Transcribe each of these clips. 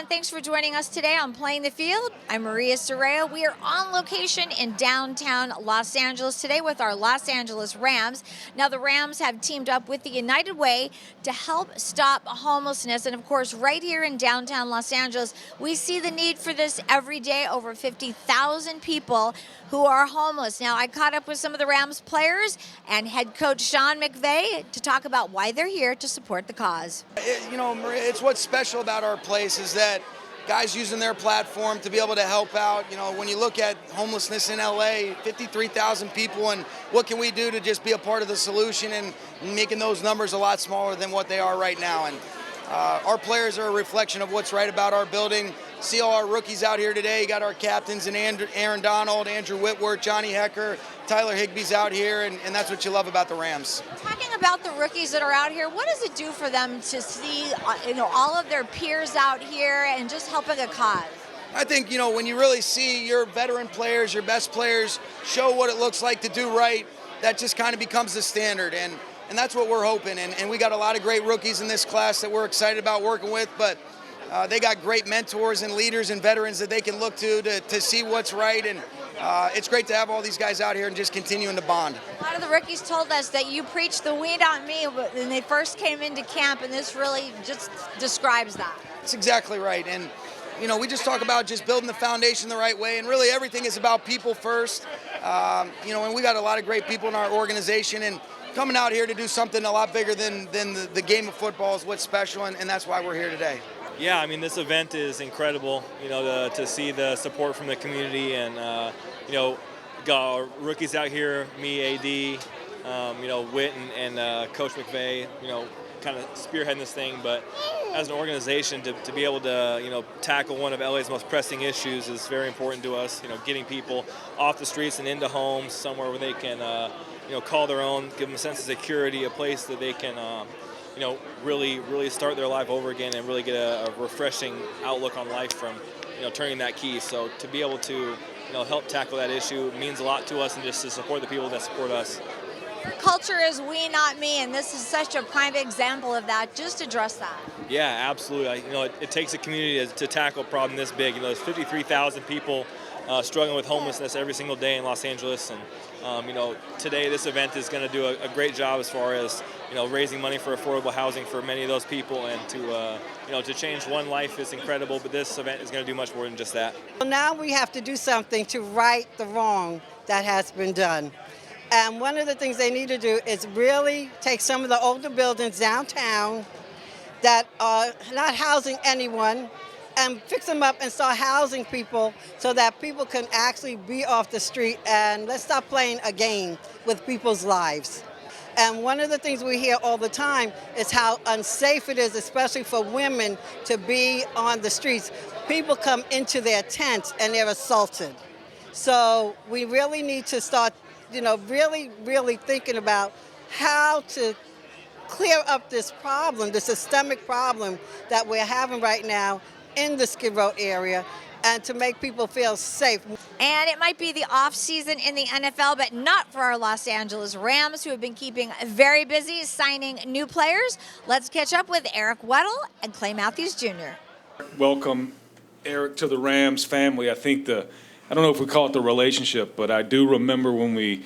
and thanks for joining us today on Playing the Field. I'm Maria Serrao. We are on location in downtown Los Angeles today with our Los Angeles Rams. Now, the Rams have teamed up with the United Way to help stop homelessness. And of course, right here in downtown Los Angeles, we see the need for this every day. Over 50,000 people who are homeless. Now, I caught up with some of the Rams players and head coach Sean McVay to talk about why they're here to support the cause. Maria, it's what's special about our place is that guys using their platform to be able to help out. When you look at homelessness in LA, 53,000 people, and what can we do to just be a part of the solution and making those numbers a lot smaller than what they are right now. And our players are a reflection of what's right about our building. See all our rookies out here today. You got our captains and Aaron Donald, Andrew Whitworth, Johnny Hecker, Tyler Higbee's out here, and that's what you love about the Rams. Talking about the rookies that are out here, what does it do for them to see all of their peers out here and just helping a cause? I think, when you really see your veteran players, your best players show what it looks like to do right, that just kind of becomes the standard. And that's what we're hoping. And we got a lot of great rookies in this class that we're excited about working with, but they got great mentors and leaders and veterans that they can look to see what's right. And it's great to have all these guys out here and just continuing to bond. A lot of the rookies told us that you preached the "we not me" when they first came into camp, and this really just describes that. That's exactly right. And we just talk about just building the foundation the right way, and really everything is about people first. And we got a lot of great people in our organization, and coming out here to do something a lot bigger than the game of football is what's special, and that's why we're here today. Yeah, I mean, this event is incredible, to see the support from the community and, got our rookies out here, me, AD, Whit and Coach McVay, kind of spearheading this thing. But as an organization, to be able to, tackle one of LA's most pressing issues is very important to us, getting people off the streets and into homes, somewhere where they can, call their own, give them a sense of security, a place that they can, really start their life over again and really get a refreshing outlook on life from, turning that key. So to be able to, help tackle that issue means a lot to us, and just to support the people that support us. Your culture is "we not me," and this is such a prime example of that. Just address that. Yeah, absolutely. It takes a community to tackle a problem this big. There's 53,000 people struggling with homelessness every single day in Los Angeles, and today this event is going to do a great job as far as raising money for affordable housing for many of those people, and to change one life is incredible, but this event is going to do much more than just that. Well, now we have to do something to right the wrong that has been done. And one of the things they need to do is really take some of the older buildings downtown that are not housing anyone and fix them up and start housing people so that people can actually be off the street, and let's stop playing a game with people's lives. And one of the things we hear all the time is how unsafe it is, especially for women, to be on the streets. People come into their tents and they're assaulted. So we really need to start, really thinking about how to clear up this problem, the systemic problem that we're having right now in the Skid Row area, and to make people feel safe. And it might be the off season in the NFL, but not for our Los Angeles Rams, who have been keeping very busy signing new players. Let's catch up with Eric Weddle and Clay Matthews Jr. Welcome, Eric, to the Rams family. I think I don't know if we call it the relationship, but I do remember when we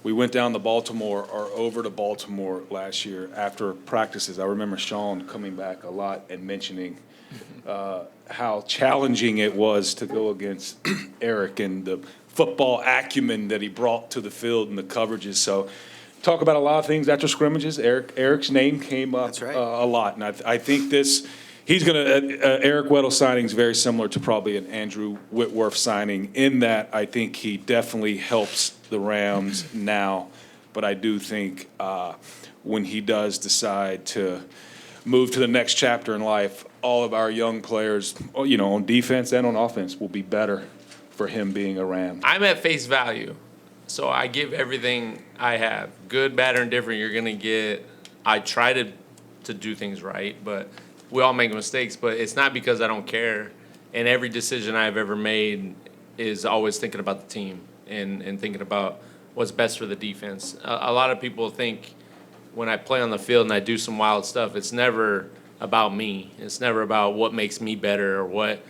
went down to Baltimore, or over to Baltimore last year after practices. I remember Sean coming back a lot and mentioning how challenging it was to go against Eric and the football acumen that he brought to the field and the coverages. So talk about a lot of things after scrimmages. Eric's name came up a lot, and I think he's going to Eric Weddle signing is very similar to probably an Andrew Whitworth signing, in that I think he definitely helps the Rams now, but I do think when he does decide to move to the next chapter in life, all of our young players, on defense and on offense, will be better for him being a Ram. I'm at face value, so I give everything I have, good, bad, or indifferent. You're gonna get. I try to do things right, but we all make mistakes. But it's not because I don't care. And every decision I've ever made is always thinking about the team and thinking about what's best for the defense. A lot of people think when I play on the field and I do some wild stuff, it's never about me. It's never about what makes me better or what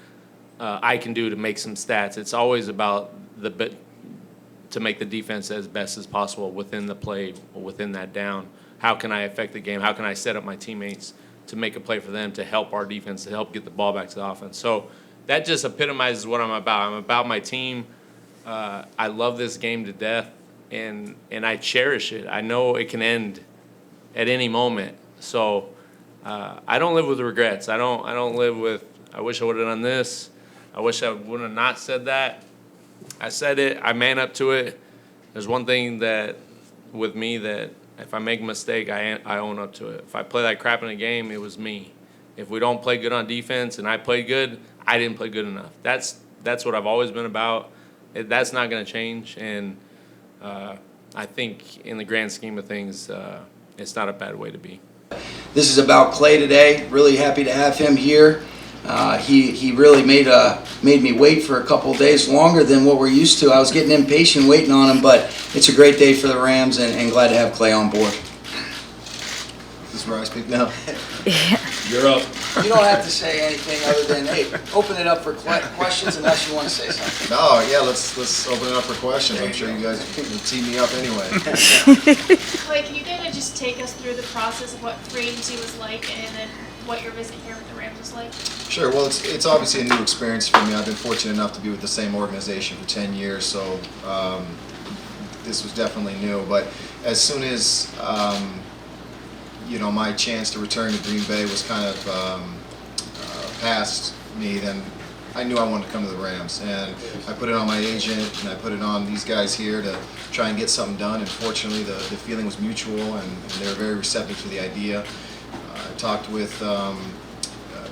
I can do to make some stats. It's always about to make the defense as best as possible within the play, within that down. How can I affect the game? How can I set up my teammates to make a play for them, to help our defense, to help get the ball back to the offense? So that just epitomizes what I'm about. I'm about my team. I love this game to death, and I cherish it. I know it can end at any moment. So I don't live with regrets. I don't live with, I wish I would have done this. I wish I would have not said that. I said it. I man up to it. There's one thing that with me that if I make a mistake, I own up to it. If I play that crap in a game, it was me. If we don't play good on defense and I played good, I didn't play good enough. That's what I've always been about. That's not going to change. And I think in the grand scheme of things, it's not a bad way to be. This is about Clay today. Really happy to have him here. He really made me wait for a couple days longer than what we're used to. I was getting impatient waiting on him, but it's a great day for the Rams, and glad to have Clay on board. This is where I speak now. You're up. You don't have to say anything other than, hey, open it up for questions unless you want to say something. No, yeah, let's open it up for questions. I'm sure you guys will tee me up anyway. Clay, can you kind of just take us through the process of what free agency was like and then what your visit here with the Rams was like? Sure. Well, it's obviously a new experience for me. I've been fortunate enough to be with the same organization for 10 years, so this was definitely new. But as soon as my chance to return to Green Bay was kind of past me, then I knew I wanted to come to the Rams. And I put it on my agent, and I put it on these guys here to try and get something done. And fortunately, the feeling was mutual, and they were very receptive to the idea. I talked with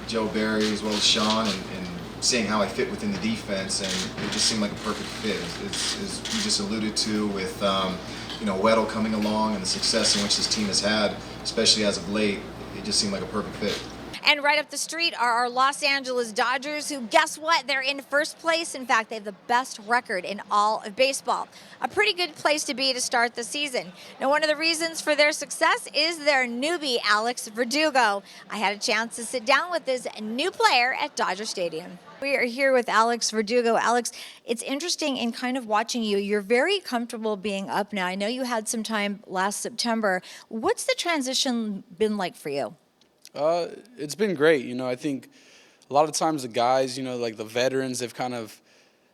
Joe Barry as well as Sean, and seeing how I fit within the defense, and it just seemed like a perfect fit. As you just alluded to with Weddle coming along and the success in which this team has had, especially as of late, it just seemed like a perfect fit. And right up the street are our Los Angeles Dodgers, who, guess what? They're in first place. In fact, they have the best record in all of baseball. A pretty good place to be to start the season. Now, one of the reasons for their success is their newbie, Alex Verdugo. I had a chance to sit down with this new player at Dodger Stadium. We are here with Alex Verdugo. Alex, it's interesting in kind of watching you. You're very comfortable being up now. I know you had some time last September. What's the transition been like for you? It's been great. I think a lot of times the guys, like the veterans,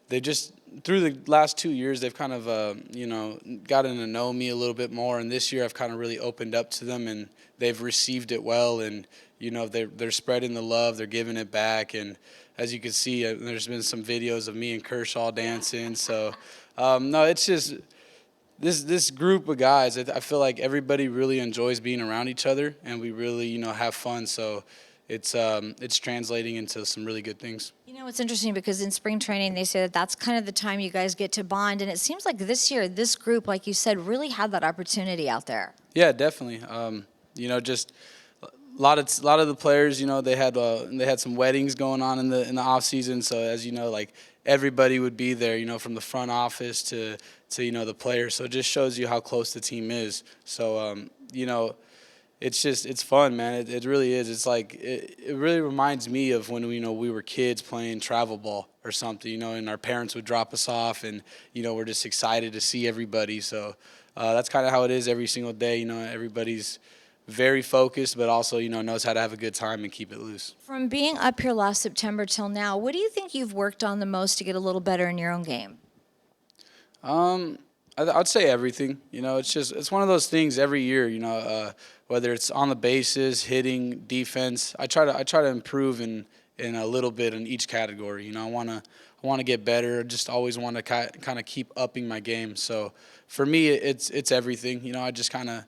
they just, through the last 2 years, they've kind of, gotten to know me a little bit more. And this year I've kind of really opened up to them, and they've received it well. And, they're spreading the love, they're giving it back. And as you can see, there's been some videos of me and Kershaw dancing. So, no, it's just this group of guys, I feel like everybody really enjoys being around each other, and we really, have fun. So it's translating into some really good things. It's interesting because in spring training, they say that that's kind of the time you guys get to bond. And it seems like this year, this group, like you said, really had that opportunity out there. Yeah, definitely. Just a lot of the players, they had some weddings going on in the off season. So as you know, like everybody would be there, from the front office to the players. So it just shows you how close the team is. So it's fun, man. It really is. It's like it really reminds me of when we were kids playing travel ball or something, and our parents would drop us off, and we're just excited to see everybody. So that's kind of how it is every single day. Everybody's very focused, but also, knows how to have a good time and keep it loose. From being up here last September till now, what do you think you've worked on the most to get a little better in your own game? I'd say everything. It's one of those things every year, whether it's on the bases, hitting, defense. I try to improve in a little bit in each category. I want to get better. I just always want to kind of keep upping my game. So for me, it's everything. I just kind of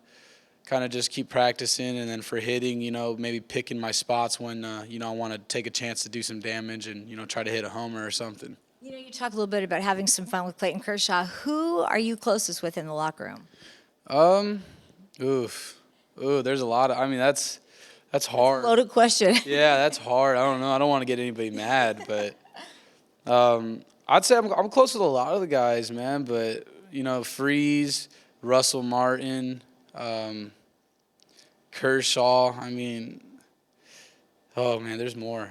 just keep practicing, and then for hitting, maybe picking my spots when, I want to take a chance to do some damage and, try to hit a homer or something. You talk a little bit about having some fun with Clayton Kershaw. Who are you closest with in the locker room? There's a lot of, that's hard. Loaded question. Yeah, that's hard. I don't know. I don't want to get anybody mad, but I'd say I'm close with a lot of the guys, man, but, Freeze, Russell Martin, Kershaw. Oh man, there's more.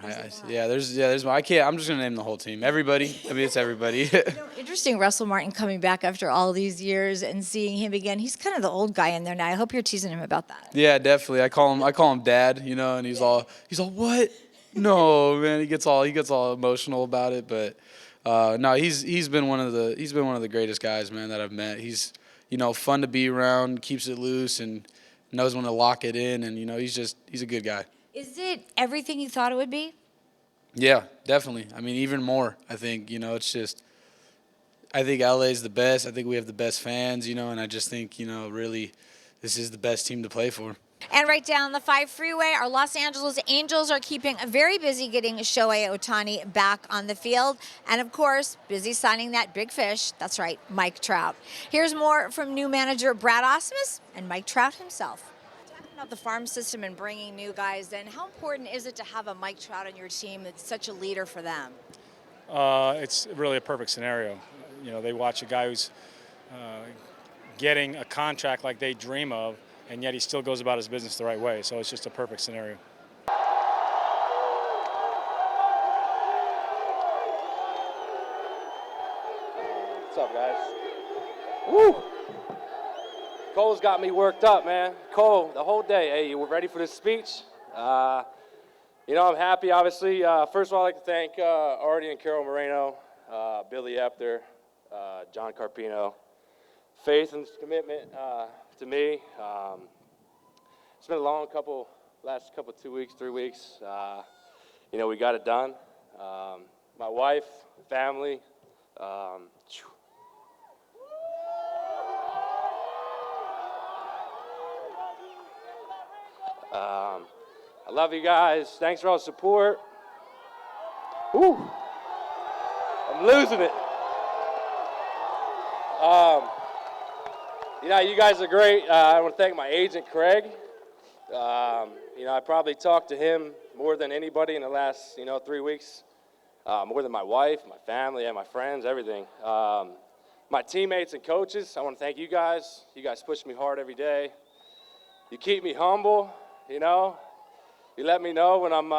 There's more. I can't. I'm just gonna name the whole team. Everybody. I mean, it's everybody. Interesting, Russell Martin coming back after all these years and seeing him again. He's kind of the old guy in there now. I hope you're teasing him about that. Yeah, definitely. I call him Dad. You know, and he's all what? No, man. He gets all emotional about it. But no, he's been one of the greatest guys, man, that I've met. He's fun to be around, keeps it loose, and knows when to lock it in. And he's a good guy. Is it everything you thought it would be? Yeah, definitely. I mean, even more. I think, it's just, I think LA's the best. I think we have the best fans, and I just think, really this is the best team to play for. And right down the 5 freeway, our Los Angeles Angels are keeping very busy getting Shohei Ohtani back on the field. And, of course, busy signing that big fish. That's right, Mike Trout. Here's more from new manager Brad Ausmus and Mike Trout himself. About the farm system and bringing new guys in, how important is it to have a Mike Trout on your team that's such a leader for them? It's really a perfect scenario. They watch a guy who's getting a contract like they dream of, and yet he still goes about his business the right way. So it's just a perfect scenario. What's up, guys? Woo! Cole's got me worked up, man. Cole, the whole day. Hey, you were ready for this speech? I'm happy, obviously. First of all, I'd like to thank Artie and Carol Moreno, Billy Epter, John Carpino. Faith and commitment to me. It's been a long last 2 weeks, 3 weeks. We got it done. My wife, family. I love you guys. Thanks for all the support. Woo! I'm losing it. You guys are great. I want to thank my agent, Craig. I probably talked to him more than anybody in the last, 3 weeks. More than my wife, my family, and my friends, everything. My teammates and coaches, I want to thank you guys. You guys push me hard every day. You keep me humble, You let me know when I'm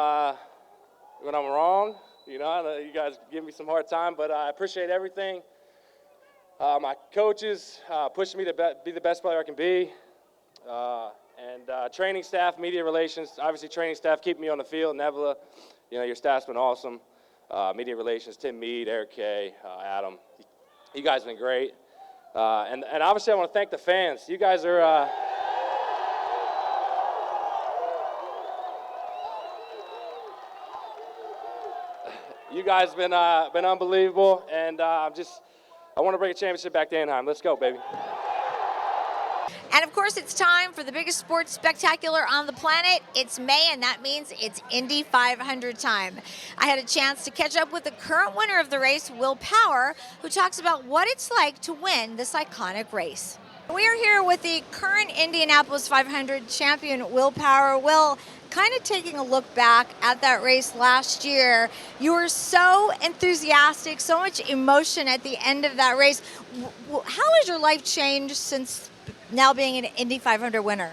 wrong. You guys give me some hard time, but I appreciate everything. My coaches push me to be the best player I can be. And training staff, media relations, obviously training staff, keep me on the field. Nebula, your staff's been awesome. Media relations, Tim Mead, Eric Kay, Adam. You guys have been great. And obviously I want to thank the fans. You guys are... You guys been unbelievable, and I want to bring a championship back to Anaheim. Let's go, baby. And of course, it's time for the biggest sports spectacular on the planet. It's May, and that means it's Indy 500 time. I had a chance to catch up with the current winner of the race, Will Power, who talks about what it's like to win this iconic race. We are here with the current Indianapolis 500 champion, Will Power. Will, kind of taking a look back at that race last year, you were so enthusiastic, so much emotion at the end of that race. How has your life changed since now being an Indy 500 winner?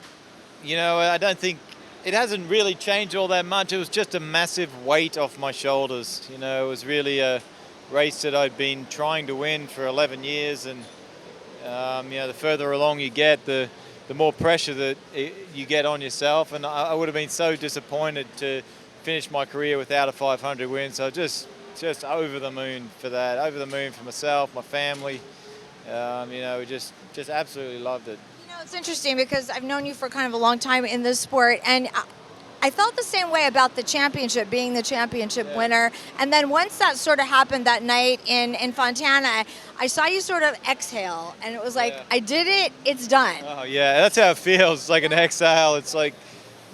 I don't think it hasn't really changed all that much. It was just a massive weight off my shoulders. It was really a race that I'd been trying to win for 11 years, and the further along you get, the more pressure that you get on yourself. And I would have been so disappointed to finish my career without a 500 win. So just over the moon for that, over the moon for myself, my family. We just absolutely loved it. It's interesting because I've known you for kind of a long time in this sport, and I felt the same way about the championship, being the championship winner. And then once that sort of happened that night in Fontana, I saw you sort of exhale, and it was like, I did it, it's done. Oh yeah, that's how it feels. It's like an exhale. It's like,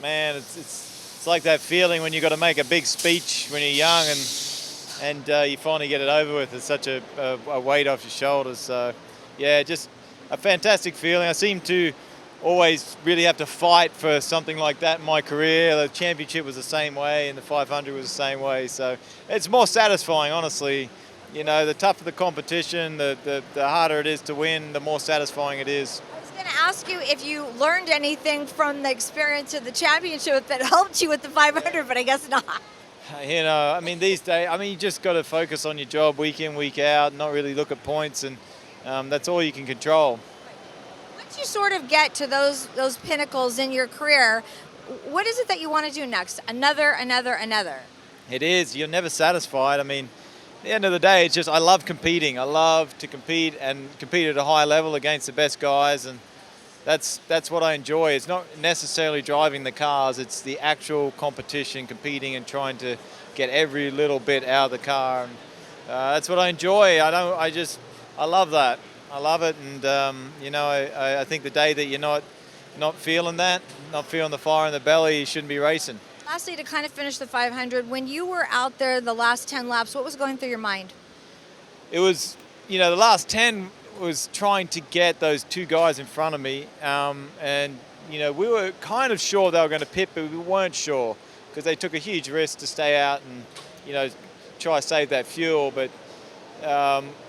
man, it's like that feeling when you got to make a big speech when you're young and you finally get it over with. It's such a weight off your shoulders. So yeah, just a fantastic feeling. I seem to always really have to fight for something like that in my career. The championship was the same way, and the 500 was the same way. So it's more satisfying, honestly. The tougher the competition, the harder it is to win, the more satisfying it is. I was going to ask you if you learned anything from the experience of the championship that helped you with the 500, but I guess not. You know, I mean, these days, you just got to focus on your job week in, week out, not really look at points, and that's all you can control. Once you sort of get to those pinnacles in your career, what is it that you want to do next? Another. It is. You're never satisfied. I mean, at the end of the day, it's just I love competing. I love to compete and compete at a high level against the best guys, and that's what I enjoy. It's not necessarily driving the cars. It's the actual competition, competing and trying to get every little bit out of the car. And, that's what I enjoy. I love that. I love it, and you know, I think the day that you're not feeling that, not feeling the fire in the belly, you shouldn't be racing. Lastly, to kind of finish the 500, when you were out there the last 10 laps, what was going through your mind? It was, you know, the last 10 was trying to get those two guys in front of me, and you know, we were kind of sure they were going to pit, but we weren't sure because they took a huge risk to stay out and, you know, try to save that fuel. But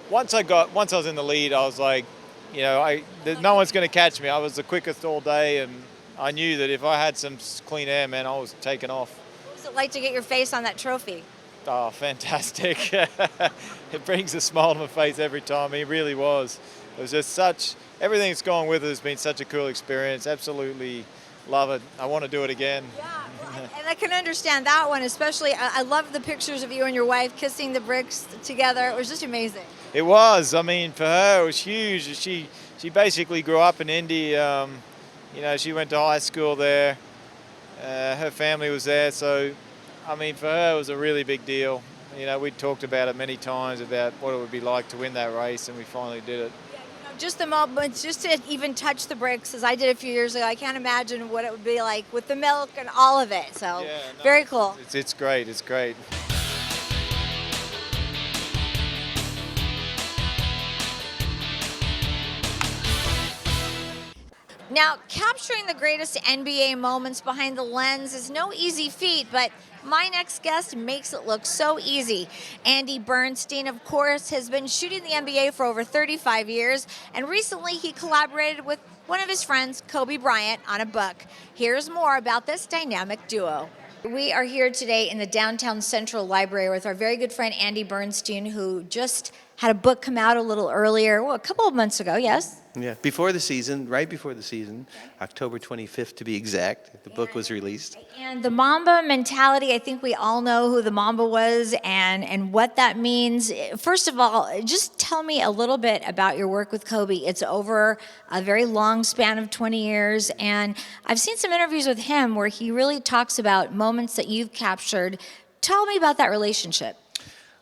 once I was in the lead, I was like, you know, no one's going to catch me. I was the quickest all day, and I knew that if I had some clean air, man, I was taking off. What was it like to get your face on that trophy? Oh, fantastic. It brings a smile to my face every time. It really was. It was just everything that's gone with it has been such a cool experience. Absolutely love it. I want to do it again. Yeah, well, and I can understand that one, especially. I love the pictures of you and your wife kissing the bricks together. It was just amazing. It was. I mean, for her, it was huge. She basically grew up in Indy. You know, she went to high school there. Her family was there, so I mean, for her, it was a really big deal. You know, we'd talked about it many times about what it would be like to win that race, and we finally did it. Yeah, you know, just the moment, just to even touch the bricks, as I did a few years ago, I can't imagine what it would be like with the milk and all of it. So, yeah, no, very cool. It's great. It's great. Now, capturing the greatest NBA moments behind the lens is no easy feat, but my next guest makes it look so easy. Andy Bernstein, of course, has been shooting the NBA for over 35 years, and recently he collaborated with one of his friends, Kobe Bryant, on a book. Here's more about this dynamic duo. We are here today in the Downtown Central Library with our very good friend Andy Bernstein, who just had a book come out a little earlier, a couple of months ago, yes? Yeah, before the season, right before the season, October 25th to be exact, the book was released. And the Mamba mentality, I think we all know who the Mamba was and what that means. First of all, just tell me a little bit about your work with Kobe. It's over a very long span of 20 years, and I've seen some interviews with him where he really talks about moments that you've captured. Tell me about that relationship.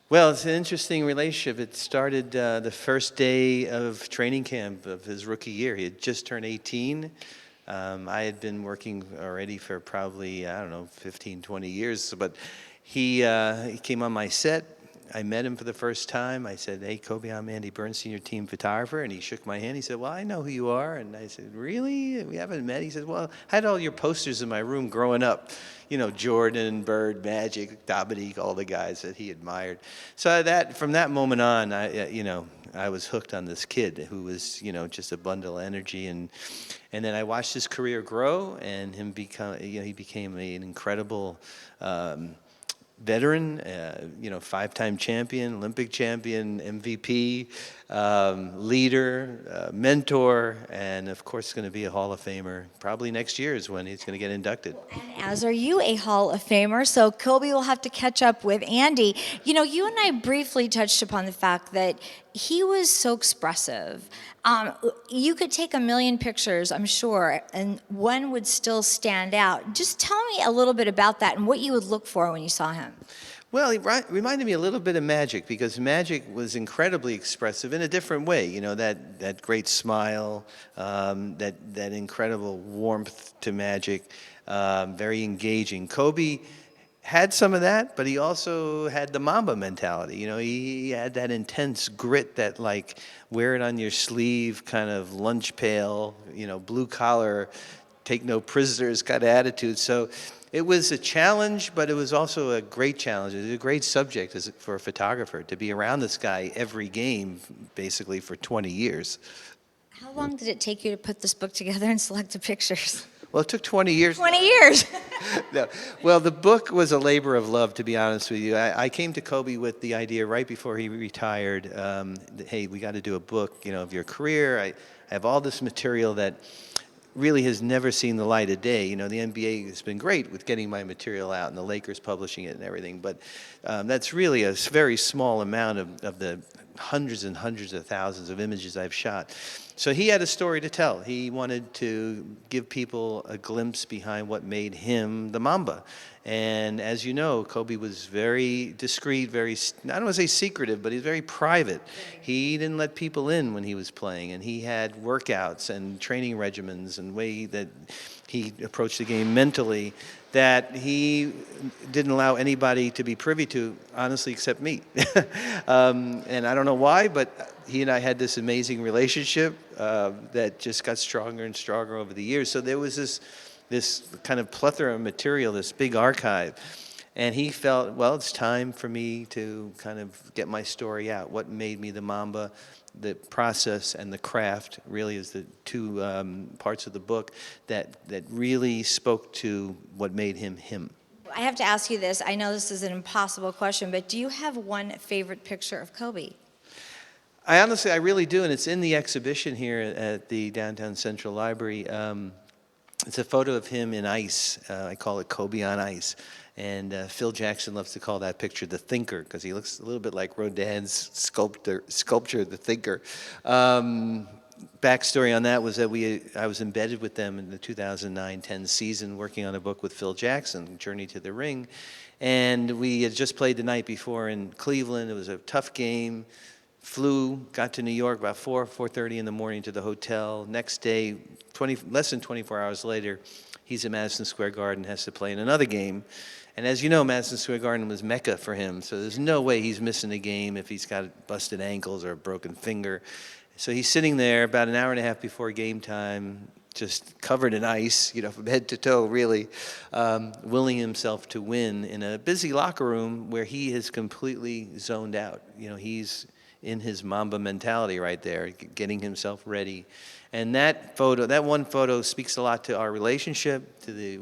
Well, it's an interesting relationship. It started the first day of training camp of his rookie year. He had just turned 18. I had been working already for probably, 15, 20 years. But he came on my set. I met him for the first time. I said, "Hey, Kobe, I'm Andy Bernstein, your team photographer." And he shook my hand. He said, "Well, I know who you are." And I said, "Really? We haven't met?" He said, "Well, I had all your posters in my room growing up. You know, Jordan, Bird, Magic, Dominique, all the guys that he admired." So from that moment on, I was hooked on this kid who was, just a bundle of energy. And then I watched his career grow and he became an incredible veteran, five-time champion, Olympic champion, MVP, leader, mentor, and of course going to be a Hall of Famer. Probably next year is when he's going to get inducted. And as are you, a Hall of Famer, so Kobe will have to catch up with Andy. You know, you and I briefly touched upon the fact that he was so expressive. You could take a million pictures, I'm sure, and one would still stand out. Just tell me a little bit about that and what you would look for when you saw him. Well, he reminded me a little bit of Magic, because Magic was incredibly expressive in a different way. You know, that great smile, that incredible warmth to Magic, very engaging. Kobe had some of that, but he also had the Mamba mentality. You know, he had that intense grit, that like wear it on your sleeve kind of lunch pail, blue collar, take no prisoners kind of attitude. So it was a challenge, but it was also a great challenge. It was a great subject for a photographer to be around this guy every game, basically for 20 years. How long did it take you to put this book together and select the pictures? Well, it took 20 years. 20 years. No. Well, the book was a labor of love, to be honest with you. I came to Kobe with the idea right before he retired. Hey, we got to do a book, of your career. I have all this material that really has never seen the light of day. The NBA has been great with getting my material out and the Lakers publishing it and everything, but that's really a very small amount of the hundreds and hundreds of thousands of images I've shot. So he had a story to tell. He wanted to give people a glimpse behind what made him the Mamba. And as you know, Kobe was very discreet, I don't want to say secretive, but he's very private. He didn't let people in when he was playing, and he had workouts and training regimens and way that he approached the game mentally that he didn't allow anybody to be privy to, honestly, except me. And I don't know why, but he and I had this amazing relationship that just got stronger and stronger over the years. So there was this kind of plethora of material, this big archive. And he felt, well, it's time for me to kind of get my story out. What made me the Mamba, the process and the craft really is the two parts of the book that really spoke to what made him him. I have to ask you this. I know this is an impossible question, but do you have one favorite picture of Kobe? I really do, and it's in the exhibition here at the Downtown Central Library. It's a photo of him in ice. I call it Kobe on ice. And Phil Jackson loves to call that picture the Thinker, because he looks a little bit like Rodin's sculpture, the Thinker. Backstory on that was that I was embedded with them in the 2009-10 season, working on a book with Phil Jackson, Journey to the Ring. And we had just played the night before in Cleveland. It was a tough game. Got to New York about 4:30 in the morning to the hotel. Next day, less than 24 hours later, he's at Madison Square Garden, has to play in another game. And as you know, Madison Square Garden was Mecca for him, so there's no way he's missing a game if he's got busted ankles or a broken finger. So he's sitting there about an hour and a half before game time, just covered in ice, from head to toe, really, willing himself to win in a busy locker room where he is completely zoned out. He's in his Mamba mentality right there, getting himself ready. And that one photo speaks a lot to our relationship, to the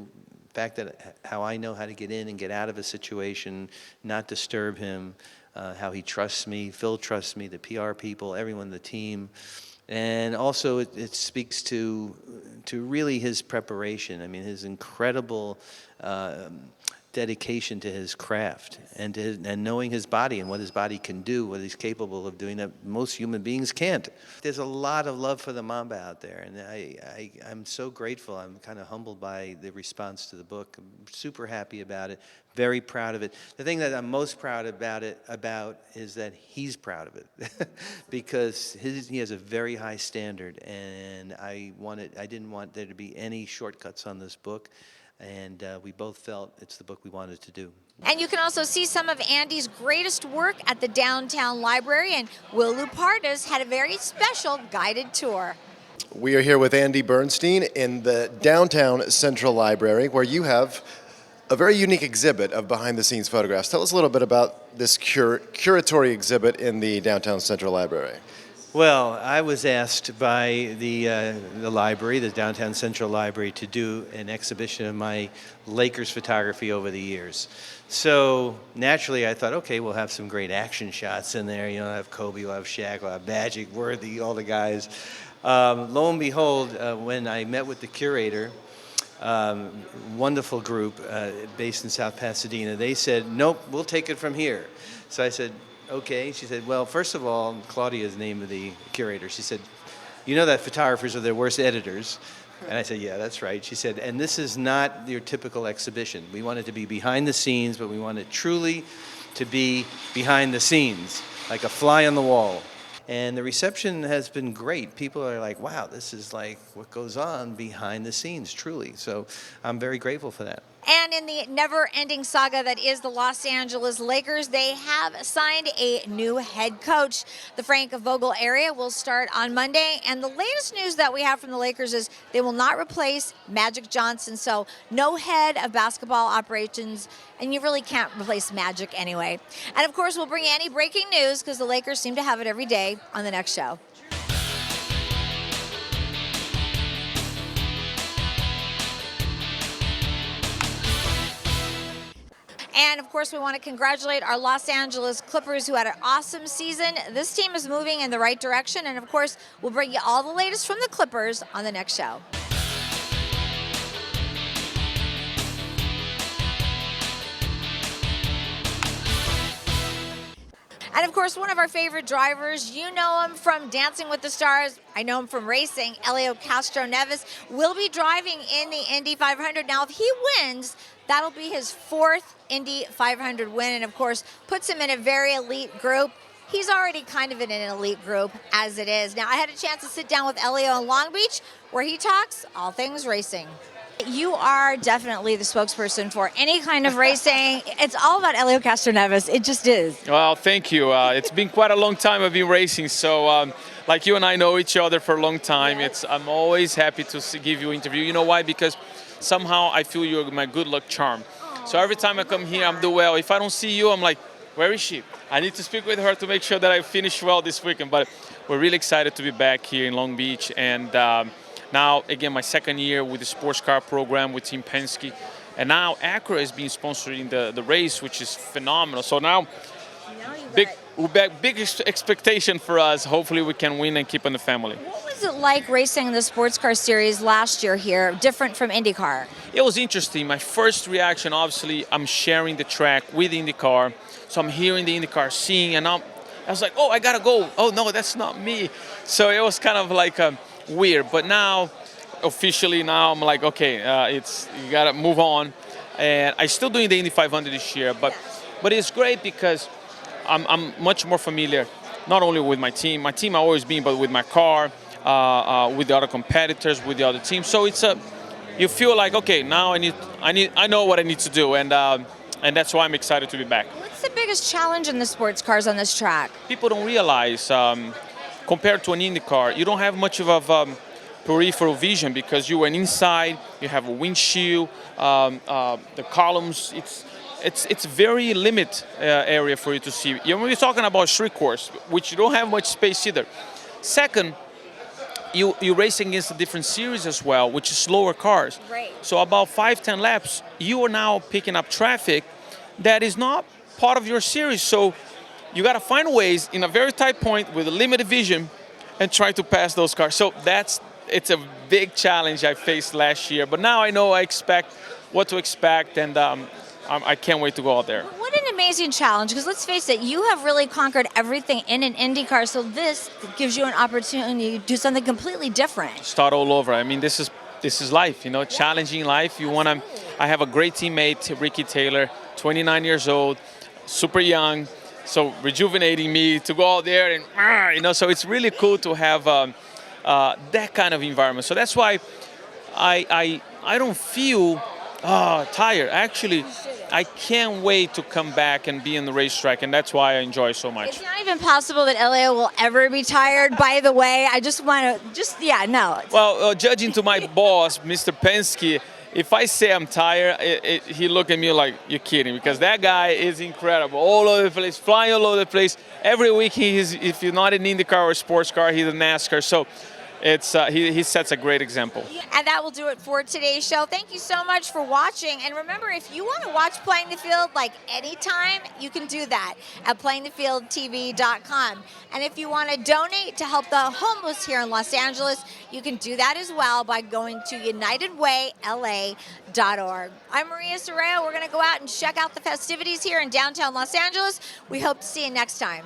fact that how I know how to get in and get out of a situation, not disturb him, how he trusts me, Phil trusts me, the PR people, everyone in the team. And also it speaks to really his preparation. I mean, his incredible dedication to his craft and knowing his body and what his body can do, what he's capable of doing that most human beings can't. There's a lot of love for the Mamba out there, and I'm so grateful. I'm kind of humbled by the response to the book. I'm super happy about it, very proud of it. The thing that I'm most proud about is that he's proud of it because he has a very high standard, and I didn't want there to be any shortcuts on this book. And we both felt it's the book we wanted to do. And you can also see some of Andy's greatest work at the Downtown Library, and Will Lupardas had a very special guided tour. We are here with Andy Bernstein in the Downtown Central Library, where you have a very unique exhibit of behind-the-scenes photographs. Tell us a little bit about this curatory exhibit in the Downtown Central Library. Well, I was asked by the library, the Downtown Central Library, to do an exhibition of my Lakers photography over the years. So naturally, I thought, okay, we'll have some great action shots in there. I'll have Kobe, we'll have Shaq, we'll have Magic, Worthy, all the guys. Lo and behold, when I met with the curator, wonderful group based in South Pasadena, they said, nope, we'll take it from here. So I said, okay. She said, well, first of all, Claudia is the name of the curator. She said, you know that photographers are their worst editors. And I said, yeah, that's right. She said, and this is not your typical exhibition. We want it to be behind the scenes, but we want it truly to be behind the scenes, like a fly on the wall. And the reception has been great. People are like, wow, this is like what goes on behind the scenes, truly. So I'm very grateful for that. And in the never-ending saga that is the Los Angeles Lakers, they have signed a new head coach. The Frank Vogel area will start on Monday, and the latest news that we have from the Lakers is they will not replace Magic Johnson, so no head of basketball operations, and you really can't replace Magic anyway. And of course, we'll bring any breaking news because the Lakers seem to have it every day on the next show. And of course, we want to congratulate our Los Angeles Clippers who had an awesome season. This team is moving in the right direction. And of course, we'll bring you all the latest from the Clippers on the next show. And of course, one of our favorite drivers, you know him from Dancing with the Stars. I know him from racing. Helio Castroneves will be driving in the Indy 500. Now, if he wins, that'll be his 4th Indy 500 win, and of course, puts him in a very elite group. He's already kind of in an elite group as it is. Now, I had a chance to sit down with Helio in Long Beach, where he talks all things racing. You are definitely the spokesperson for any kind of racing. It's all about Helio Castroneves. It just is. Well, thank you. It's been quite a long time I've been racing, so like you and I know each other for a long time. Yes. I'm always happy to give you an interview. You know why? Because somehow I feel you're my good luck charm. So every time I come here, I'm do well. If I don't see you, I'm like, where is she? I need to speak with her to make sure that I finish well this weekend. But we're really excited to be back here in Long Beach, and now, again, my 2nd year with the sports car program with Team Penske. And now Acura is being sponsoring the race, which is phenomenal. So now, big expectation for us. Hopefully we can win and keep in the family. What was it like racing the sports car series last year here, different from IndyCar? It was interesting. My first reaction, obviously, I'm sharing the track with IndyCar. So I'm hearing the IndyCar, seeing, and I was like, oh, I gotta go. Oh, no, that's not me. So it was kind of like weird, but now officially I'm like, okay, you gotta move on, and I'm still doing the Indy 500 this year, but it's great because I'm much more familiar, not only with my team I've always been, but with my car, with the other competitors, with the other teams. So it's you feel like, okay, now I know what I need to do, and that's why I'm excited to be back. What's the biggest challenge in the sports cars on this track? People don't realize. Compared to an Indy car, you don't have much of a peripheral vision because you went inside, you have a windshield, the columns, it's very limited area for you to see. When you're talking about street course, which you don't have much space either. Second, you racing against a different series as well, which is slower cars. Right. So about 5-10 laps, you are now picking up traffic that is not part of your series. So you got to find ways in a very tight point with a limited vision and try to pass those cars. So it's a big challenge I faced last year. But now I know I expect what to expect, and I can't wait to go out there. What an amazing challenge, because let's face it, you have really conquered everything in an IndyCar, so this gives you an opportunity to do something completely different. Start all over. I mean, this is life, challenging life. I have a great teammate, Ricky Taylor, 29 years old, super young. So rejuvenating me to go out there and, so it's really cool to have that kind of environment. So that's why I don't feel tired. Actually, I can't wait to come back and be in the racetrack, and that's why I enjoy so much. It's not even possible that Helio will ever be tired, by the way. I just want to, no. Well, judging to my boss, Mr. Penske, if I say I'm tired, he look at me like, you're kidding, because that guy is incredible. All over the place, flying all over the place. Every week, if you're not in IndyCar or sports car, he's a NASCAR. So he sets a great example. And that will do it for today's show. Thank you so much for watching. And remember, if you want to watch Playing the Field like anytime, you can do that at playingthefieldtv.com. And if you want to donate to help the homeless here in Los Angeles, you can do that as well by going to unitedwayla.org. I'm Maria Serrao. We're going to go out and check out the festivities here in downtown Los Angeles. We hope to see you next time.